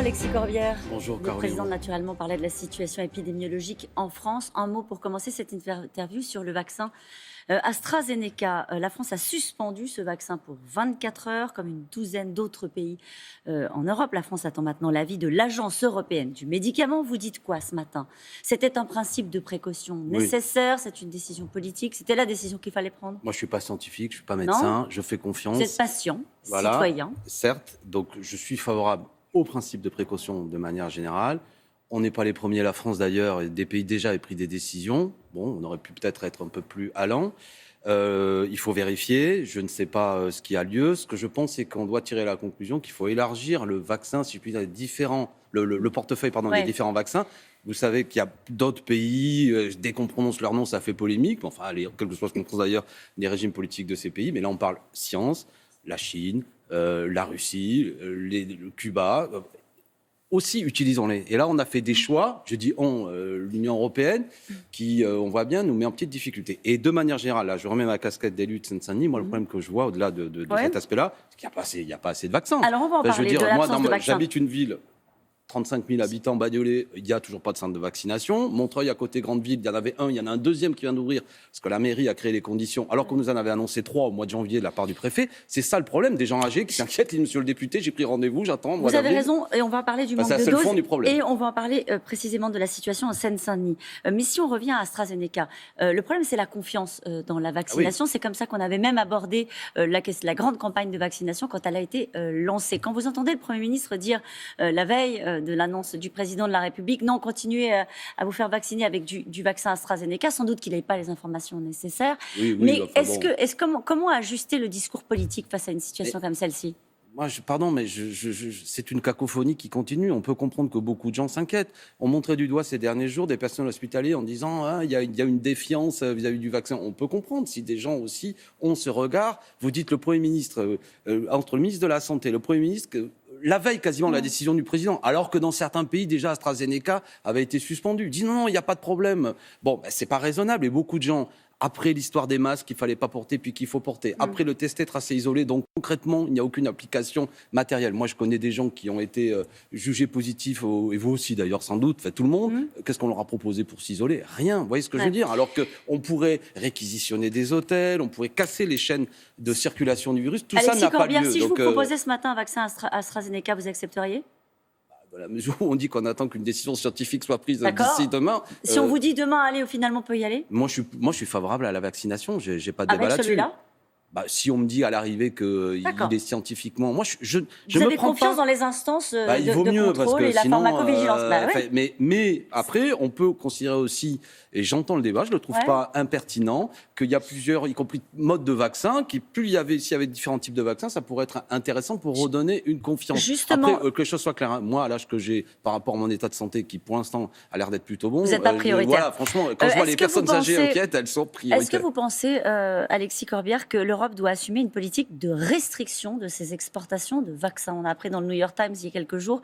Alexis Corbière. Bonjour Le Caroline. président naturellement parlait de la situation épidémiologique en France. Un mot pour commencer cette interview sur le vaccin AstraZeneca. La France a suspendu ce vaccin pour 24 heures, comme une douzaine d'autres pays en Europe. La France attend maintenant l'avis de l'Agence européenne du médicament. Vous dites quoi ce matin? C'était un principe de précaution nécessaire, c'est une décision politique, c'était la décision qu'il fallait prendre? Moi, je ne suis pas scientifique, je ne suis pas médecin, je fais confiance. Vous êtes patient, citoyen. Certes, donc je suis favorable au principe de précaution de manière générale. On n'est pas les premiers, la France d'ailleurs, et des pays déjà avaient pris des décisions. Bon, on aurait pu peut-être être un peu plus allant. Il faut vérifier, je ne sais pas ce qui a lieu. Ce que je pense, c'est qu'on doit tirer la conclusion qu'il faut élargir le vaccin, si je puis dire, le portefeuille des différents vaccins. Vous savez qu'il y a d'autres pays, dès qu'on prononce leur nom, ça fait polémique. Enfin, allez, quel que soit ce qu'on pense d'ailleurs des régimes politiques de ces pays. Mais là, on parle science, la Chine, la Russie, le Cuba. Aussi, utilisons-les. Et là, on a fait des choix, je dis l'Union européenne, qui, on voit bien, nous met en petite difficulté. Et de manière générale, là, je remets ma casquette d'élu de Seine-Saint-Denis, moi, le problème que je vois, au-delà de cet aspect-là, c'est qu'il n'y a pas assez de vaccins. Alors, on va en parler de l'absence de vaccins. J'habite une ville... 35 000 habitants, Bagnolet, il n'y a toujours pas de centre de vaccination. Montreuil, à côté, grande ville, il y en avait un, il y en a un deuxième qui vient d'ouvrir, parce que la mairie a créé les conditions, alors qu'on nous en avait annoncé 3 au mois de janvier de la part du préfet. C'est ça le problème, des gens âgés qui s'inquiètent. Monsieur le député, j'ai pris rendez-vous, j'attends. Vous avez raison, et on va parler du manque de doses. C'est le fond du problème. Et on va en parler précisément de la situation en Seine-Saint-Denis. Mais si on revient à AstraZeneca, le problème, c'est la confiance dans la vaccination. C'est comme ça qu'on avait même abordé la grande campagne de vaccination quand elle a été lancée. Quand vous entendez le Premier ministre dire la veille de l'annonce du président de la République, non, continuez à vous faire vacciner avec du vaccin AstraZeneca, sans doute qu'il n'avait pas les informations nécessaires. Mais comment ajuster le discours politique face à une situation comme celle-ci? Moi, c'est une cacophonie qui continue. On peut comprendre que beaucoup de gens s'inquiètent. On montrait du doigt ces derniers jours des personnels hospitaliers en disant il y a une défiance vis-à-vis du vaccin. On peut comprendre si des gens aussi ont ce regard. Vous dites le Premier ministre, entre le ministre de la Santé et le Premier ministre, la veille quasiment de la décision du président, alors que dans certains pays, déjà, AstraZeneca avait été suspendu. Il dit non, il n'y a pas de problème. Bon, c'est pas raisonnable. Et beaucoup de gens, après l'histoire des masques qu'il ne fallait pas porter puis qu'il faut porter, après le tester, tracé, isolé, donc concrètement, il n'y a aucune application matérielle. Moi, je connais des gens qui ont été jugés positifs, et vous aussi d'ailleurs, sans doute, tout le monde. Qu'est-ce qu'on leur a proposé pour s'isoler? Rien, vous voyez ce que je veux dire? Alors qu'on pourrait réquisitionner des hôtels, on pourrait casser les chaînes de circulation du virus, tout ça n'a pas lieu. Si je vous proposais ce matin un vaccin AstraZeneca, vous accepteriez? Dans la mesure où on dit qu'on attend qu'une décision scientifique soit prise d'ici demain. Si on vous dit demain, allez, finalement, on peut y aller? Moi, je suis favorable à la vaccination. J'ai pas de débat là-dessus. Celui-là? Si on me dit à l'arrivée qu'il est scientifiquement... Moi, vous avez confiance dans les instances il vaut de mieux, contrôle parce que et la sinon, pharmacovigilance. Mais après, on peut considérer aussi, et j'entends le débat, je ne le trouve pas impertinent, qu'il y a plusieurs, y compris modes de vaccins, s'il y avait différents types de vaccins, ça pourrait être intéressant pour redonner une confiance. Justement, après, que les choses soient claires, moi, à l'âge que j'ai, par rapport à mon état de santé, qui pour l'instant a l'air d'être plutôt bon... Vous n'êtes pas prioritaire. Voilà, franchement, quand je vois les personnes âgées inquiètes, elles sont prioritaires. Est-ce que vous pensez, Alexis Corbière, que l'Europe doit assumer une politique de restriction de ses exportations de vaccins? On a appris dans le New York Times il y a quelques jours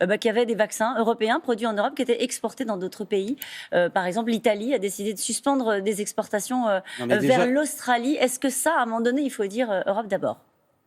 qu'il y avait des vaccins européens produits en Europe qui étaient exportés dans d'autres pays. Par exemple, l'Italie a décidé de suspendre des exportations vers l'Australie. Est-ce que ça, à un moment donné, il faut dire Europe d'abord?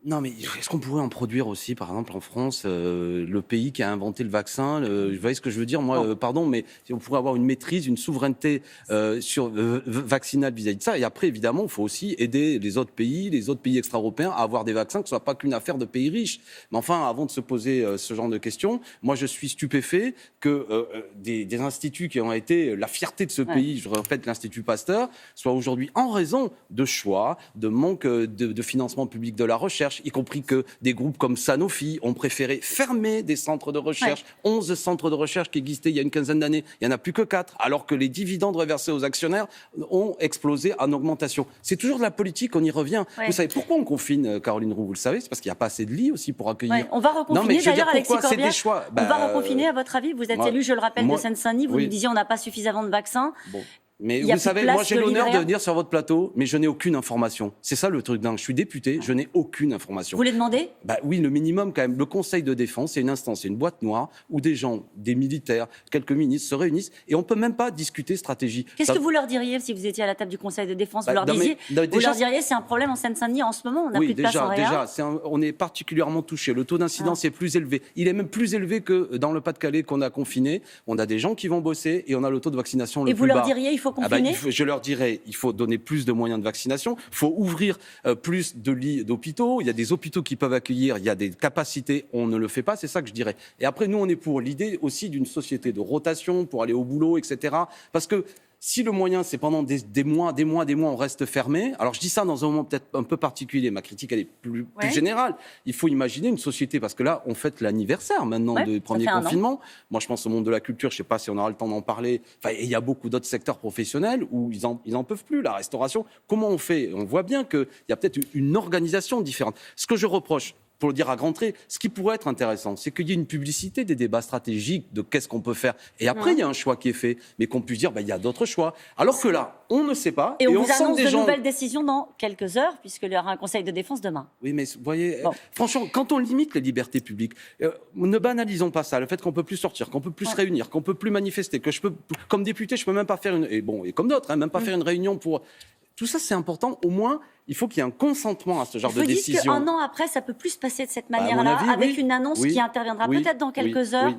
Non, mais est-ce qu'on pourrait en produire aussi, par exemple, en France, le pays qui a inventé le vaccin vous voyez ce que je veux dire? Moi, pardon, mais on pourrait avoir une maîtrise, une souveraineté vaccinale vis-à-vis de ça. Et après, évidemment, il faut aussi aider les autres pays extra-européens à avoir des vaccins, que ce ne soit pas qu'une affaire de pays riches. Mais enfin, avant de se poser ce genre de questions, moi, je suis stupéfait que des instituts qui ont été la fierté de ce pays, je répète, l'Institut Pasteur, soient aujourd'hui, en raison de choix, de manque de financement public de la recherche, y compris que des groupes comme Sanofi ont préféré fermer des centres de recherche. 11 centres de recherche qui existaient il y a une quinzaine d'années, il n'y en a plus que 4, alors que les dividendes reversés aux actionnaires ont explosé en augmentation. C'est toujours de la politique, on y revient. Vous savez pourquoi on confine, Caroline Roux, vous le savez? C'est parce qu'il n'y a pas assez de lits aussi pour accueillir. On va reconfiner, d'ailleurs, Alexis Corbière. On va reconfiner, à votre avis? Vous êtes élu, je le rappelle, de Seine-Saint-Denis. Vous nous disiez on n'a pas suffisamment de vaccins. Mais vous savez, moi j'ai l'honneur de venir sur votre plateau, mais je n'ai aucune information. C'est ça le truc dingue. Je suis député, je n'ai aucune information. Vous les demandez ? Oui, le minimum quand même. Le Conseil de défense, c'est une instance, c'est une boîte noire où des gens, des militaires, quelques ministres se réunissent et on ne peut même pas discuter stratégie. Qu'est-ce que vous leur diriez si vous étiez à la table du Conseil de défense ? Vous leur diriez c'est un problème en Seine-Saint-Denis en ce moment, on n'a plus de place en réa. On est particulièrement touché. Le taux d'incidence est plus élevé. Il est même plus élevé que dans le Pas-de-Calais qu'on a confiné. On a des gens qui vont bosser et on a le taux de vaccination le plus bas. Et vous leur diriez il faut confiner ? Je leur dirais, il faut donner plus de moyens de vaccination, il faut ouvrir plus de lits d'hôpitaux, il y a des hôpitaux qui peuvent accueillir, il y a des capacités, on ne le fait pas, c'est ça que je dirais. Et après, nous, on est pour l'idée aussi d'une société de rotation, pour aller au boulot, etc. Parce que si le moyen, c'est pendant des mois, on reste fermé, alors je dis ça dans un moment peut-être un peu particulier, ma critique, elle est plus générale. Il faut imaginer une société, parce que là, on fête l'anniversaire maintenant du premier confinement. Moi, je pense au monde de la culture, je ne sais pas si on aura le temps d'en parler. Il y a beaucoup d'autres secteurs professionnels où ils en peuvent plus, la restauration. Comment on fait ? On voit bien qu'il y a peut-être une organisation différente. Ce que je reproche, pour le dire à grands traits, ce qui pourrait être intéressant, c'est qu'il y ait une publicité des débats stratégiques de qu'est-ce qu'on peut faire. Et après, il y a un choix qui est fait, mais qu'on puisse dire, il y a d'autres choix. Alors que là, on ne sait pas. Et on vous annonce de nouvelles décisions dans quelques heures, puisqu'il y aura un conseil de défense demain. Oui, mais vous voyez, franchement, quand on limite les libertés publiques, ne banalisons pas ça. Le fait qu'on ne peut plus sortir, qu'on ne peut plus se réunir, qu'on ne peut plus manifester, que je peux, comme député, je ne peux même pas faire et comme d'autres, même pas faire une réunion pour... Tout ça, c'est important. Au moins, il faut qu'il y ait un consentement à ce genre de décision. Vous dites qu'un an après, ça peut plus se passer de cette manière-là, avec une annonce qui interviendra peut-être dans quelques heures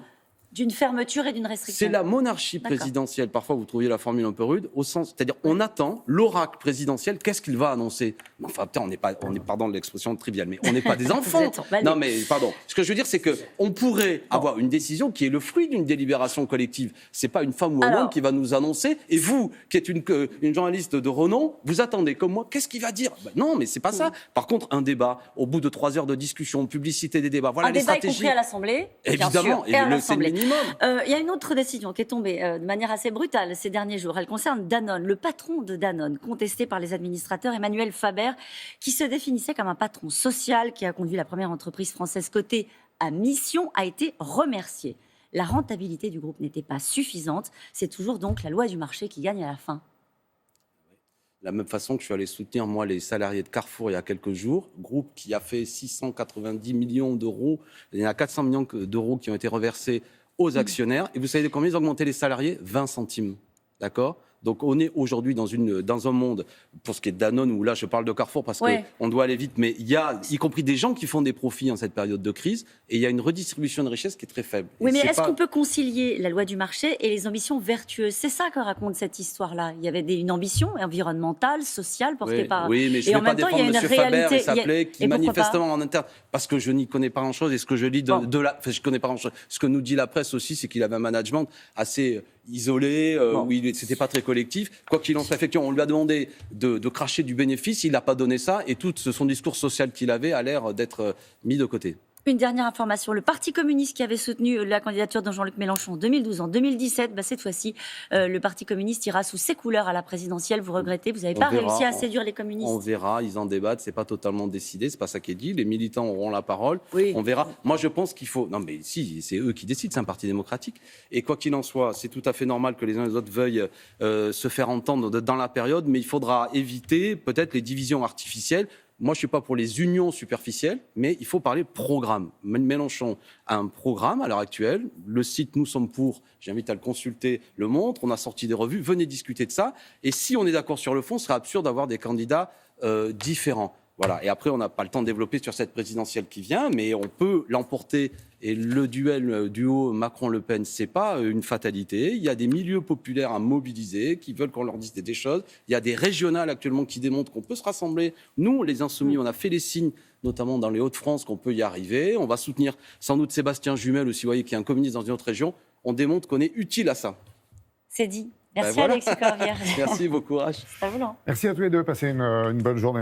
d'une fermeture et d'une restriction. C'est la monarchie présidentielle. Parfois, vous trouviez la formule un peu rude, au sens, c'est-à-dire, on attend l'oracle présidentiel. Qu'est-ce qu'il va annoncer ? Enfin, on est pardon de l'expression triviale, mais on n'est pas des enfants. Non, mais pardon. Ce que je veux dire, c'est que on pourrait avoir une décision qui est le fruit d'une délibération collective. C'est pas une femme ou un homme qui va nous annoncer. Et vous, qui êtes une journaliste de renom, vous attendez comme moi. Qu'est-ce qu'il va dire ? Non, mais c'est pas ça. Par contre, un débat, au bout de 3 heures de discussion, de publicité des débats, voilà les stratégies. Un débat y compris à l'Assemblée. Évidemment, et à l'Assemblée. Il y a une autre décision qui est tombée de manière assez brutale ces derniers jours. Elle concerne Danone, le patron de Danone, contesté par les administrateurs, Emmanuel Faber, qui se définissait comme un patron social qui a conduit la première entreprise française cotée à mission, a été remercié. La rentabilité du groupe n'était pas suffisante. C'est toujours donc la loi du marché qui gagne à la fin. De la même façon que je suis allé soutenir, moi, les salariés de Carrefour il y a quelques jours, groupe qui a fait 690 millions d'euros. Il y en a 400 millions d'euros qui ont été reversés aux actionnaires. Et vous savez de combien ils ont augmenté les salariés ? 20 centimes. D'accord ? Donc on est aujourd'hui dans un monde, pour ce qui est de Danone, où là je parle de Carrefour parce qu'on doit aller vite, mais il y a y compris des gens qui font des profits en cette période de crise, et il y a une redistribution de richesse qui est très faible. Oui, mais est-ce qu'on peut concilier la loi du marché et les ambitions vertueuses ? C'est ça que raconte cette histoire-là. Il y avait une ambition environnementale, sociale, portée par... Oui, mais je ne vais pas défendre M. Faber et Sapley, qui manifestement en interne, parce que je n'y connais pas grand-chose, et ce que je lis je connais pas grand-chose. Ce que nous dit la presse aussi, c'est qu'il avait un management assez isolé, où c'était pas très collectif. Quoi qu'il en soit, effectivement, on lui a demandé de cracher du bénéfice, il n'a pas donné ça, et tout son discours social qu'il avait a l'air d'être mis de côté. Une dernière information, le Parti communiste qui avait soutenu la candidature de Jean-Luc Mélenchon en 2012, en 2017, cette fois-ci, le Parti communiste ira sous ses couleurs à la présidentielle. Vous regrettez, vous n'avez pas réussi à séduire les communistes. On verra, ils en débattent, c'est pas totalement décidé, c'est pas ça qui est dit. Les militants auront la parole, oui. On verra. Moi, je pense qu'il faut... Non, mais si, c'est eux qui décident, c'est un parti démocratique. Et quoi qu'il en soit, c'est tout à fait normal que les uns et les autres veuillent se faire entendre dans la période, mais il faudra éviter peut-être les divisions artificielles. Moi, je ne suis pas pour les unions superficielles, mais il faut parler programme. Mélenchon a un programme à l'heure actuelle. Le site Nous sommes pour, j'invite à le consulter, le montre. On a sorti des revues. Venez discuter de ça. Et si on est d'accord sur le fond, ce serait absurde d'avoir des candidats différents. Voilà. Et après, on n'a pas le temps de développer sur cette présidentielle qui vient, mais on peut l'emporter. Et le duo Macron-Le Pen, c'est pas une fatalité. Il y a des milieux populaires à mobiliser qui veulent qu'on leur dise des choses. Il y a des régionales actuellement qui démontrent qu'on peut se rassembler. Nous, les Insoumis, on a fait les signes, notamment dans les Hauts-de-France, qu'on peut y arriver. On va soutenir sans doute Sébastien Jumel aussi, vous voyez, qui est un communiste dans une autre région. On démontre qu'on est utile à ça. C'est dit. Merci Alexis Corbière. Merci, bon courage. C'est à vous, non ? Merci à tous les deux. Passez une bonne journée.